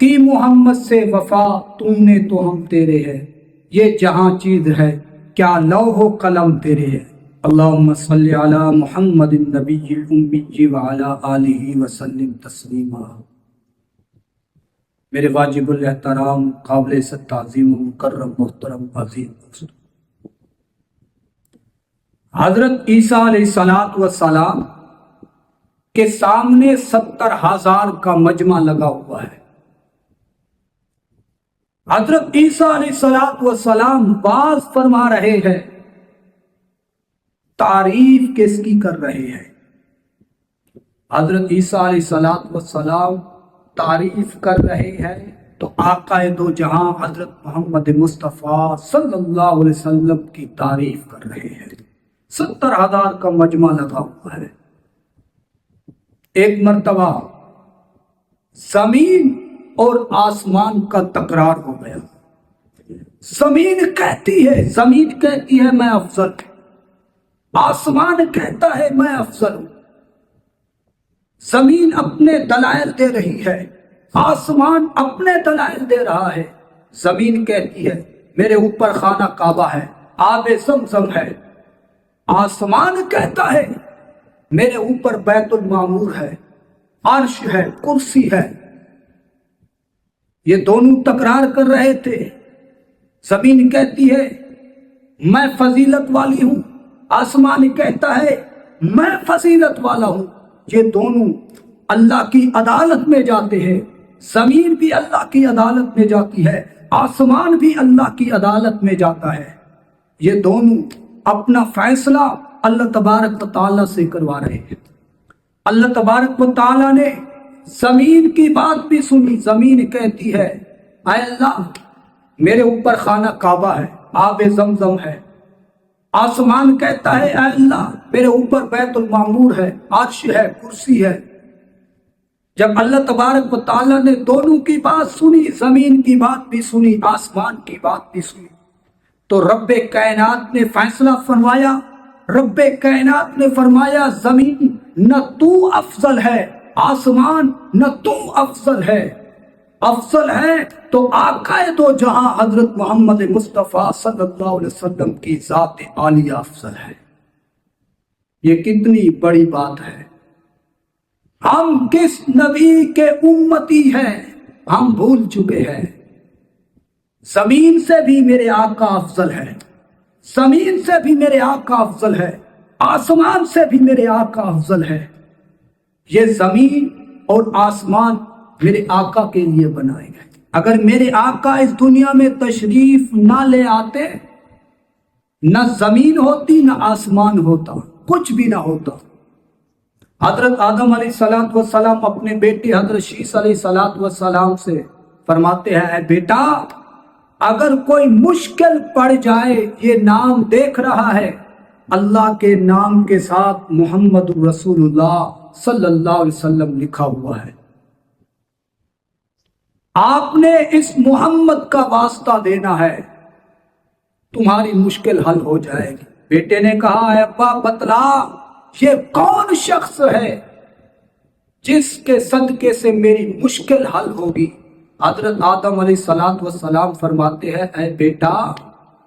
کی محمد سے وفا تم نے تو ہم تیرے ہے، یہ جہاں چیز ہے کیا لوح و قلم تیرے ہے۔ اللہم صلی علی محمد النبی الامی وعلی آلہ وسلم تسلیما۔ میرے واجب الاحترام، قابل تعظیم، مکرم، محترم، عظیم دوست، حضرت عیسیٰ علیہ السلام کے سامنے 70,000 کا مجمع لگا ہوا ہے۔ حضرت عیسیٰ علیہ السلام باز فرما رہے ہیں، تعریف کس کی کر رہے ہیں؟ حضرت عیسیٰ علیہ السلام تعریف کر رہے ہیں تو آقا دو جہاں حضرت محمد مصطفیٰ صلی اللہ علیہ وسلم کی تعریف کر رہے ہیں۔ 70,000 کا مجمع لگا ہوا ہے۔ ایک مرتبہ زمین اور آسمان کا تکرار ہو گیا۔ زمین کہتی ہے میں افضل ہوں، آسمان کہتا ہے میں افضل ہوں۔ زمین اپنے دلائل دے رہی ہے، آسمان اپنے دلائل دے رہا ہے۔ زمین کہتی ہے میرے اوپر خانہ کعبہ ہے، آب زمزم ہے۔ آسمان کہتا ہے میرے اوپر بیت المعمور ہے، عرش ہے، کرسی ہے۔ یہ دونوں تکرار کر رہے تھے۔ زمین کہتی ہے میں فضیلت والی ہوں، آسمان کہتا ہے میں فضیلت والا ہوں۔ یہ دونوں اللہ کی عدالت میں جاتے ہیں۔ زمین بھی اللہ کی عدالت میں جاتی ہے، آسمان بھی اللہ کی عدالت میں جاتا ہے۔ یہ دونوں اپنا فیصلہ اللہ تبارک و تعالیٰ سے کروا رہے ہیں۔ اللہ تبارک و تعالیٰ نے زمین کی بات بھی سنی۔ زمین کہتی ہے اے اللہ میرے اوپر خانہ کعبہ ہے، آب زمزم ہے۔ آسمان کہتا ہے اے اللہ میرے اوپر بیت المعمور ہے، عرش ہے، کرسی ہے۔ جب اللہ تبارک و تعالیٰ نے دونوں کی بات سنی، زمین کی بات بھی سنی، آسمان کی بات بھی سنی، تو رب کائنات نے فیصلہ فرمایا۔ رب کائنات نے فرمایا زمین نہ تو افضل ہے، آسمان نہ تو افضل ہے۔ افضل ہے تو آقا دو جہاں حضرت محمد مصطفیٰ صلی اللہ علیہ وسلم کی ذات عالیہ افضل ہے۔ یہ کتنی بڑی بات ہے۔ ہم کس نبی کے امتی ہیں ہم بھول چکے ہیں۔ زمین سے بھی میرے آقا افضل ہے، زمین سے بھی میرے آقا افضل ہے، آسمان سے بھی میرے آقا افضل ہے۔ یہ زمین اور آسمان میرے آقا کے لیے بنائے گئے۔ اگر میرے آقا اس دنیا میں تشریف نہ لے آتے، نہ زمین ہوتی نہ آسمان ہوتا، کچھ بھی نہ ہوتا۔ حضرت آدم علیہ السلام اپنے بیٹے حضرت شیس علیہ السلام سے فرماتے ہیں اے بیٹا اگر کوئی مشکل پڑ جائے، یہ نام دیکھ رہا ہے اللہ کے نام کے ساتھ محمد رسول اللہ صلی اللہ علیہ وسلم لکھا ہوا ہے، آپ نے اس محمد کا واسطہ دینا ہے، تمہاری مشکل حل ہو جائے گی۔ بیٹے نے کہا اے ابا بتلا یہ کون شخص ہے جس کے صدقے سے میری مشکل حل ہوگی؟ حضرت آدم علیہ السلام فرماتے ہیں اے بیٹا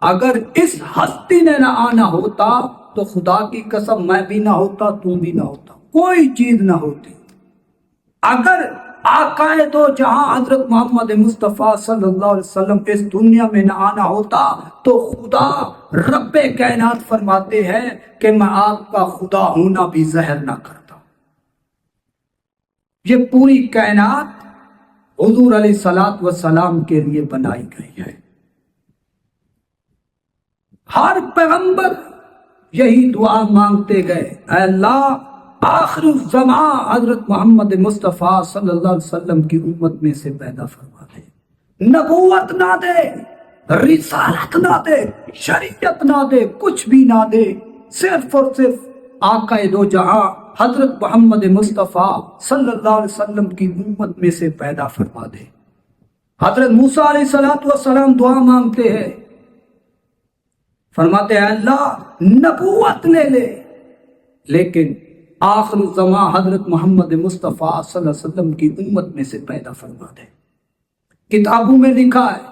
اگر اس ہستی نے نہ آنا ہوتا تو خدا کی قسم میں بھی نہ ہوتا، تم بھی نہ ہوتا، کوئی چیز نہ ہوتی۔ اگر آقا دو جہاں حضرت محمد مصطفیٰ صلی اللہ علیہ وسلم اس دنیا میں نہ آنا ہوتا تو خدا رب کائنات فرماتے ہیں کہ میں آپ کا خدا ہونا بھی ظاہر نہ کرتا۔ یہ پوری کائنات حضور علیہ السلام کے لیے بنائی گئی ہے۔ ہر پیغمبر یہی دعا مانگتے گئے اے اللہ آخر الزمان حضرت محمد مصطفیٰ صلی اللہ علیہ وسلم کی امت میں سے پیدا فرما دے، نبوت نہ دے، رسالت نہ دے، شریعت نہ دے، کچھ بھی نہ دے، صرف اور صرف آقا دو جہاں حضرت محمد مصطفیٰ صلی اللہ علیہ وسلم کی امت میں سے پیدا فرما دے۔ حضرت موسیٰ علیہ السلام دعا مانگتے ہیں، فرماتے ہیں اللہ نبوت لے لے، لیکن آخر الزمان حضرت محمد مصطفیٰ صلی اللہ علیہ وسلم کی امت میں سے پیدا فرما دے۔ کتابوں میں لکھا ہے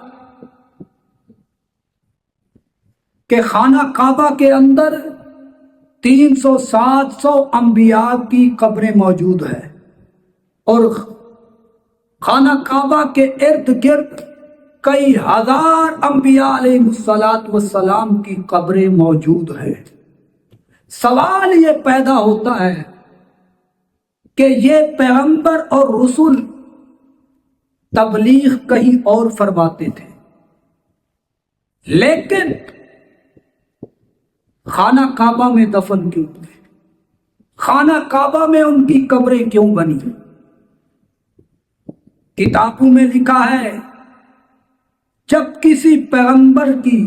کہ خانہ کعبہ کے اندر 300-700 انبیاء کی قبریں موجود ہیں، اور خانہ کعبہ کے ارد گرد کئی ہزار انبیاء علیہ السلام کی قبریں موجود ہیں۔ سوال یہ پیدا ہوتا ہے کہ یہ پیغمبر اور رسول تبلیغ کہیں اور فرماتے تھے، لیکن خانہ کعبہ میں دفن کیوں ہوئے؟ خانہ کعبہ میں ان کی قبریں کیوں بنی؟ کتابوں میں لکھا ہے جب کسی پیغمبر کی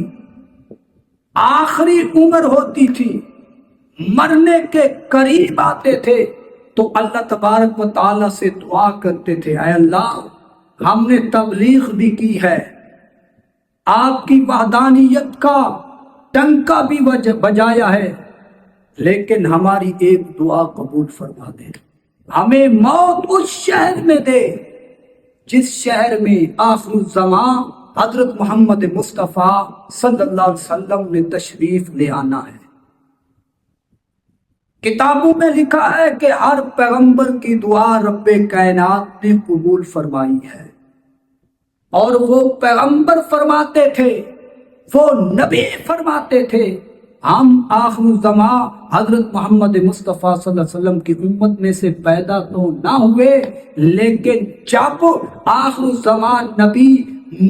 آخری عمر ہوتی تھی، مرنے کے قریب آتے تھے، تو اللہ تبارک و تعالی سے دعا کرتے تھے، اے اللہ ہم نے تبلیغ بھی کی ہے، آپ کی وحدانیت کا ٹنکا بھی بجایا ہے، لیکن ہماری ایک دعا قبول فرما دے، ہمیں موت اس شہر میں دے جس شہر میں آخر الزمان حضرت محمد مصطفیٰ صلی اللہ علیہ وسلم نے تشریف لے آنا ہے۔ کتابوں میں لکھا ہے کہ ہر پیغمبر کی دعا رب کائنات نے قبول فرمائی ہے، اور وہ پیغمبر فرماتے تھے، وہ نبی فرماتے تھے، ہم آخر الزمان حضرت محمد مصطفیٰ صلی اللہ علیہ وسلم کی امت میں سے پیدا تو نہ ہوئے، لیکن جب آخر الزمان نبی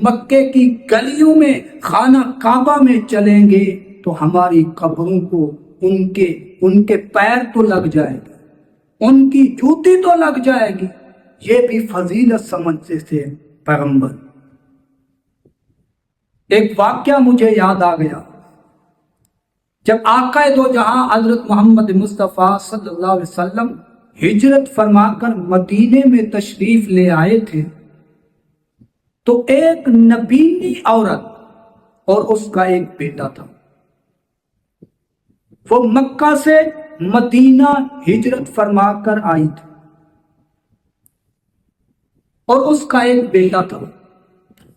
مکے کی گلیوں میں خانہ کعبہ میں چلیں گے تو ہماری قبروں کو ان کے پیر تو لگ جائے گے، ان کی جوتی تو لگ جائے گی۔ یہ بھی فضیلت سمجھتے تھے پیغمبر۔ ایک واقعہ مجھے یاد آ گیا، جب آقا دو جہاں حضرت محمد مصطفیٰ صلی اللہ علیہ وسلم ہجرت فرما کر مدینے میں تشریف لے آئے تھے، تو ایک نبینی عورت اور اس کا ایک بیٹا تھا، وہ مکہ سے مدینہ ہجرت فرما کر آئی تھی، اور اس کا ایک بیٹا تھا۔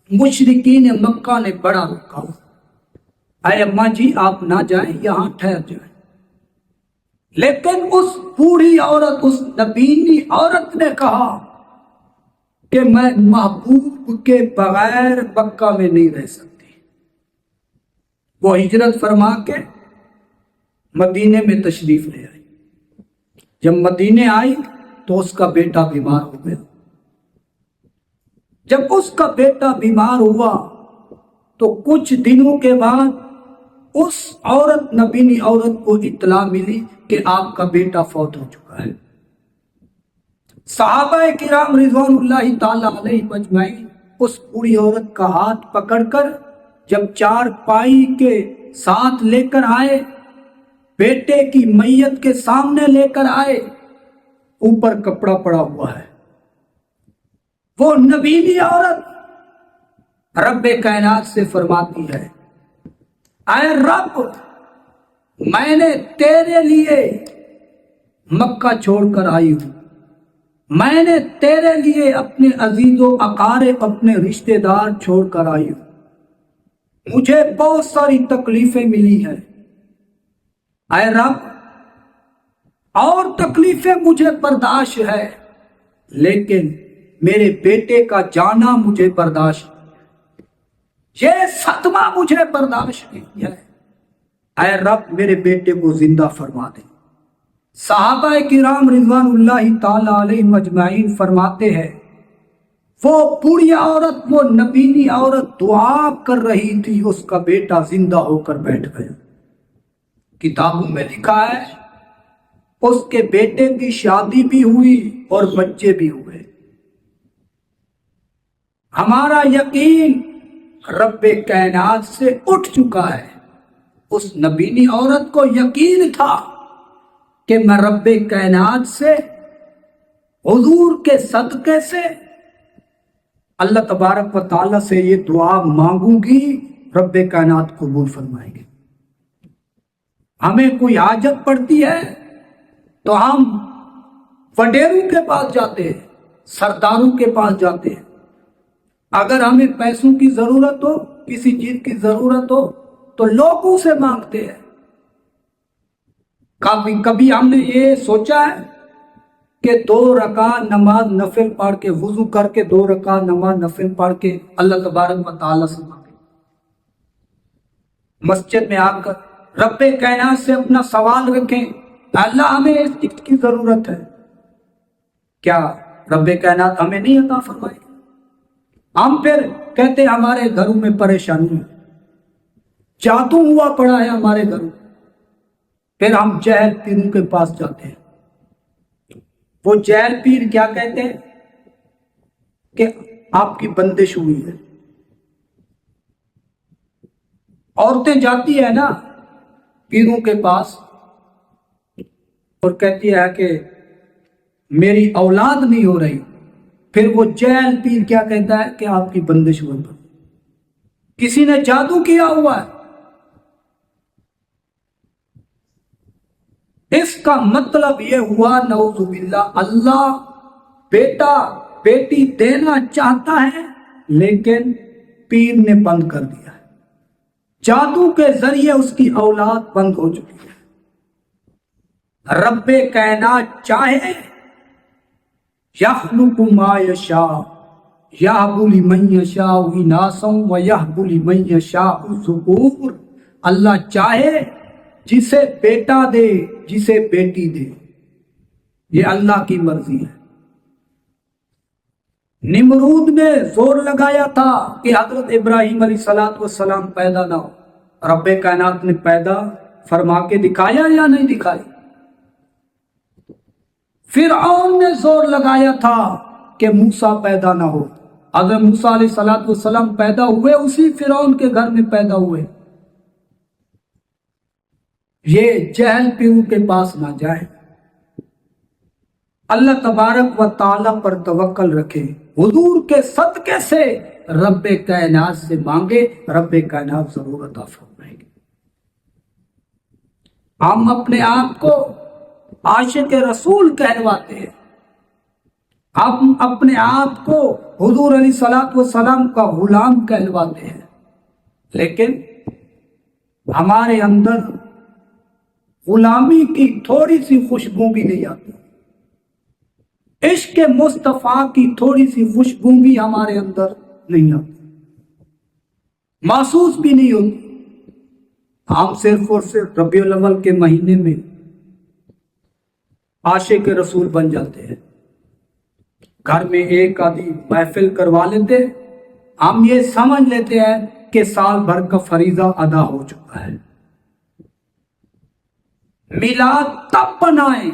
مشرکین مکہ نے بڑا روکا، اے اماں جی آپ نہ جائیں، یہاں ٹھہر جائیں، لیکن اس بوڑھی عورت، اس نبینی عورت نے کہا کہ میں محبوب کے بغیر مکہ میں نہیں رہ سکتی۔ وہ ہجرت فرما کے مدینے میں تشریف لے آئی۔ جب مدینے آئی تو اس کا بیٹا بیمار ہو گیا۔ جب اس کا بیٹا بیمار ہوا تو کچھ دنوں کے بعد اس عورت، نبینی عورت کو اطلاع ملی کہ آپ کا بیٹا فوت ہو چکا ہے۔ صحابہ کرام رضوان اللہ تعالی علیہ مجمعین اس بوڑھی عورت کا ہاتھ پکڑ کر جب چار پائی کے ساتھ لے کر آئے، بیٹے کی میت کے سامنے لے کر آئے، اوپر کپڑا پڑا ہوا ہے۔ وہ نبینی عورت رب کائنات سے فرماتی ہے، اے رب میں نے تیرے لیے مکہ چھوڑ کر آئی ہوں، میں نے تیرے لیے اپنے عزیز و اقارب، اپنے رشتہ دار چھوڑ کر آئی ہوں، مجھے بہت ساری تکلیفیں ملی ہیں، اے رب اور تکلیفیں مجھے برداشت ہے، لیکن میرے بیٹے کا جانا مجھے برداشت نہیں ہے، یہ صدمہ مجھے برداشت نہیں ہے، اے رب میرے بیٹے کو زندہ فرما دے۔ صحابہ کرام رضوان اللہ تعالی علیہ مجمعین فرماتے ہیں، وہ بوڑھی عورت، وہ نبینی عورت دعا کر رہی تھی، اس کا بیٹا زندہ ہو کر بیٹھ گیا۔ کتابوں میں لکھا ہے اس کے بیٹے کی شادی بھی ہوئی اور بچے بھی ہوئے۔ ہمارا یقین رب کائنات سے اٹھ چکا ہے۔ اس نبینی عورت کو یقین تھا کہ میں رب کائنات سے، حضور کے صدقے سے، اللہ تبارک و تعالیٰ سے یہ دعا مانگوں گی، رب کائنات قبول فرمائیں گے۔ ہمیں کوئی حاجت پڑتی ہے تو ہم وڈیروں کے پاس جاتے ہیں، سرداروں کے پاس جاتے ہیں، اگر ہمیں پیسوں کی ضرورت ہو، کسی چیز کی ضرورت ہو تو لوگوں سے مانگتے ہیں۔ کبھی ہم نے یہ سوچا ہے کہ 2 رکعت نماز نفل پڑھ کے، وضو کر کے 2 رکعت نماز نفل پڑھ کے اللہ تبارک و تعالیٰ سے مانگے؟ مسجد میں آ کر رب کائنات سے اپنا سوال رکھیں، اللہ ہمیں اس چیز کی ضرورت ہے، کیا رب کائنات ہمیں نہیں عطا فرمائے گا؟ ہم پھر کہتے ہیں ہمارے گھروں میں پریشانی ہے، جادو ہوا پڑا ہے ہمارے گھروں، پھر ہم جہل پیروں کے پاس جاتے ہیں۔ وہ جہل پیر کیا کہتے ہیں کہ آپ کی بندش ہوئی ہے۔ عورتیں جاتی ہے نا پیروں کے پاس اور کہتی ہے کہ میری اولاد نہیں ہو رہی، پھر وہ جہل پیر کیا کہتا ہے کہ آپ کی بندش ہوئی ہے، کسی نے جادو کیا ہوا ہے۔ اس کا مطلب یہ ہوا نعوذ باللہ اللہ بیٹا بیٹی دینا چاہتا ہے لیکن پیر نے بند کر دیا ہے، جادو کے ذریعے اس کی اولاد بند ہو چکی ہے۔ رب کائنات چاہے یخلق ما یشاء یہب لمن یشاء اناثا ویہب لمن یشاء الذکور، اللہ چاہے جسے بیٹا دے جسے بیٹی دے، یہ اللہ کی مرضی ہے۔ نمرود نے زور لگایا تھا کہ حضرت ابراہیم علیہ السلام پیدا نہ ہو، رب کائنات نے پیدا فرما کے دکھایا یا نہیں دکھایا؟ فرعون نے زور لگایا تھا کہ موسیٰ پیدا نہ ہو، حضرت موسیٰ علیہ السلام پیدا ہوئے، اسی فرعون کے گھر میں پیدا ہوئے۔ یہ جہل پیروں کے پاس نہ جائے، اللہ تبارک و تعالیٰ پر توکل رکھے، حضور کے صدقے سے رب کائنات سے مانگے، رب کائنات ضرور عطا فرمائے گے۔ ہم اپنے آپ کو عاشق رسول کہلواتے ہیں، ہم اپنے آپ کو حضور علیہ السلام کا غلام کہلواتے ہیں، لیکن ہمارے اندر غلامی کی تھوڑی سی خوشبو بھی نہیں آتی، عشق مصطفیٰ کی تھوڑی سی خوشبو بھی ہمارے اندر نہیں آتی، محسوس بھی نہیں ہوتی۔ ہم صرف اور صرف ربیع الاول کے مہینے میں عاشق رسول بن جاتے ہیں، گھر میں ایک آدھی محفل کروا لیتے، ہم یہ سمجھ لیتے ہیں کہ سال بھر کا فریضہ ادا ہو چکا ہے۔ میلاد تب بنائیں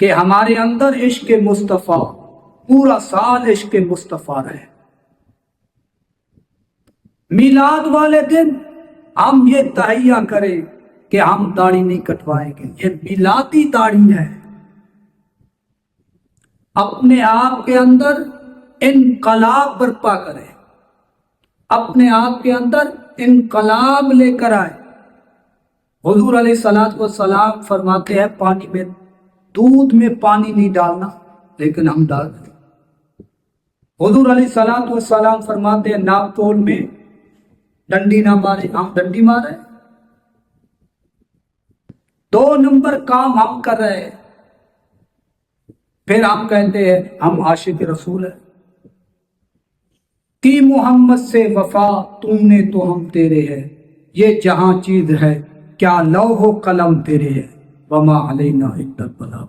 کہ ہمارے اندر عشق مصطفیٰ، پورا سال عشق مصطفیٰ رہے۔ میلاد والے دن ہم یہ تہیہ کریں کہ ہم داڑھی نہیں کٹوائیں گے، یہ میلادی داڑھی ہے۔ اپنے آپ کے اندر انقلاب برپا کریں، اپنے آپ کے اندر انقلاب لے کر آئے۔ حضور علیہ السلام فرماتے ہیں پانی میں، دودھ میں پانی نہیں ڈالنا، لیکن ہم ڈال دیں۔ حضور علیہ السلام فرماتے ہیں ناپ تول میں ڈنڈی نہ مارے، ہم ڈنڈی مارے۔ 2 نمبر کام ہم کر رہے ہیں، پھر ہم کہتے ہیں ہم عاشق رسول ہیں۔ کی محمد سے وفا تم نے تو ہم تیرے ہیں، یہ جہاں چیز ہے کیا لوح و قلم تیرے ہے، وما علینا الا البلاغ۔